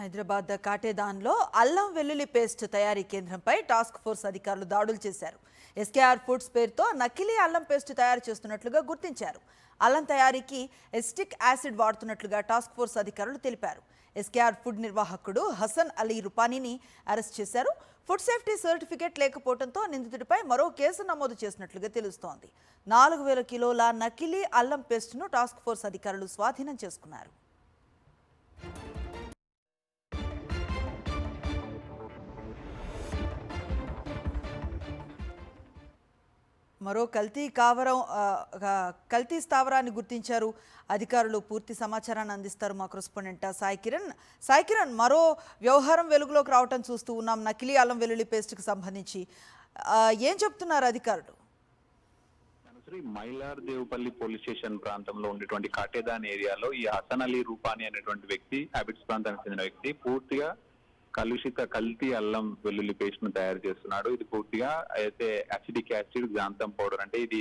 హైదరాబాద్ కాటేదాన్లో అల్లం వెల్లుల్లి పేస్ట్ తయారీ కేంద్రంపై టాస్క్ ఫోర్స్ అధికారులు దాడులు చేశారు. ఎస్కేఆర్ ఫుడ్స్ పేరుతో నకిలీ అల్లం పేస్ట్ తయారు చేస్తున్నట్లుగా గుర్తించారు. అల్లం తయారీకి ఎస్టిక్ యాసిడ్ వాడుతున్నట్లుగా టాస్క్ ఫోర్స్ అధికారులు తెలిపారు. ఎస్కేఆర్ ఫుడ్ నిర్వాహకుడు హసన్ అలీ రుపానీని అరెస్ట్ చేశారు. ఫుడ్ సేఫ్టీ సర్టిఫికేట్ లేకపోవడంతో నిందితుడిపై మరో కేసు నమోదు చేసినట్లుగా తెలుస్తోంది. 4000 కిలోల నకిలీ అల్లం పేస్ట్ను టాస్క్ ఫోర్స్ అధికారులు స్వాధీనం చేసుకున్నారు. మరో కల్తీ స్థావరాన్ని గుర్తించారు అధికారులు. పూర్తి సమాచారాన్ని అందిస్తారు మా కరెస్పాండెంట్ సాయి కిరణ్. మరో వ్యవహారం వెలుగులోకి రావటం చూస్తూ ఉన్నాం. నకిలీ అల్లం వెల్లుల్లి పేస్ట్కి సంబంధించి ఏం చెప్తున్నారు అధికారులు? మైలార్ దేవుపల్లి పోలీస్ స్టేషన్ ప్రాంతంలో ఉండేటువంటి కాటేదాన్ ఏరియాలో ఈ హసన్ అలీ రూపానీ అనేటువంటి వ్యక్తి, హ్యాబిట్స్ ప్రాంతానికి చెందిన వ్యక్తి, పూర్తిగా కలుషిత కల్తీ అల్లం వెల్లుల్లి పేస్ట్ ను తయారు చేస్తున్నాడు. ఇది పూర్తిగా అయితే అసిడిక్ యాసిడ్, గ్రాంతం పౌడర్, అంటే ఇది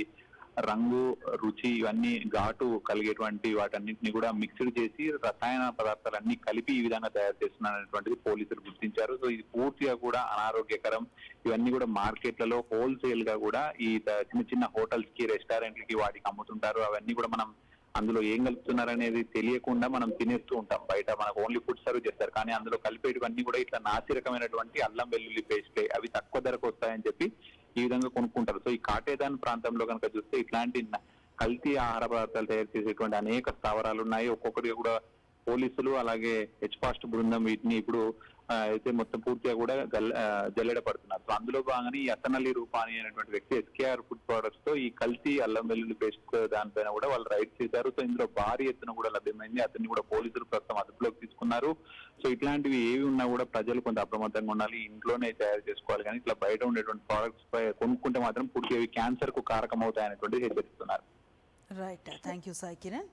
రంగు, రుచి, ఇవన్నీ ఘాటు కలిగేటువంటి వాటన్నింటినీ కూడా మిక్స్డ్ చేసి రసాయన పదార్థాలన్నీ కలిపి ఈ విధంగా తయారు చేస్తున్నారు అనేటువంటిది పోలీసులు గుర్తించారు. సో ఇది పూర్తిగా కూడా అనారోగ్యకరం. ఇవన్నీ కూడా మార్కెట్లలో హోల్సేల్ గా కూడా ఈ చిన్న చిన్న హోటల్స్ కి, రెస్టారెంట్లకి వాటికి అమ్ముతుంటారు. అవన్నీ కూడా మనం అందులో ఏం కలుపుతున్నారు అనేది తెలియకుండా మనం తినేస్తూ ఉంటాం. బయట మనకు ఓన్లీ ఫుడ్ సర్వ్ చేస్తారు, కానీ అందులో కలిపేటివన్నీ కూడా ఇట్లా నాసిరకమైనటువంటి అల్లం వెల్లుల్లి పేస్ట్లే. అవి తక్కువ ధరకు వస్తాయని చెప్పి ఈ విధంగా కొనుక్కుంటారు. సో ఈ కాటేదాన్ ప్రాంతంలో కనుక చూస్తే ఇట్లాంటి కల్తీ ఆహార పదార్థాలు తయారు చేసేటువంటి అనేక స్థావరాలు ఉన్నాయి. ఒక్కొక్కటి కూడా పోలీసులు అలాగే హెచ్ఫాస్ట్ బృందం వీటిని ఇప్పుడు అయితే మొత్తం పూర్తిగా కూడా జల్లెడ పడుతున్నారు. సో అందులో భాగంగానే ఈ హసన్ అలీ రూపానీ అనేటువంటి వ్యక్తి ఎస్కేఆర్ ఫుడ్ ప్రొడక్ట్స్ తో ఈ కల్తీ అల్లం వెల్లుల్లి పేస్ట్ దానిపైన కూడా వాళ్ళు రైడ్ చేశారు. సో ఇందులో భారీ ఎత్తున కూడా లభ్యమైంది. అతన్ని కూడా పోలీసులు ప్రస్తుతం అదుపులోకి తీసుకున్నారు. సో ఇట్లాంటివి ఏవి ఉన్నా కూడా ప్రజలు కొంత అప్రమత్తంగా ఉండాలి. ఇంట్లోనే తయారు చేసుకోవాలి, కానీ ఇట్లా బయట ఉండేటువంటి ప్రొడక్ట్స్ పై కొనుక్కుంటే మాత్రం పూర్తిగా క్యాన్సర్ కు కారకం అవుతాయనేటువంటిది హెచ్చరిస్తున్నారు. Right, thank you Sai Kiran.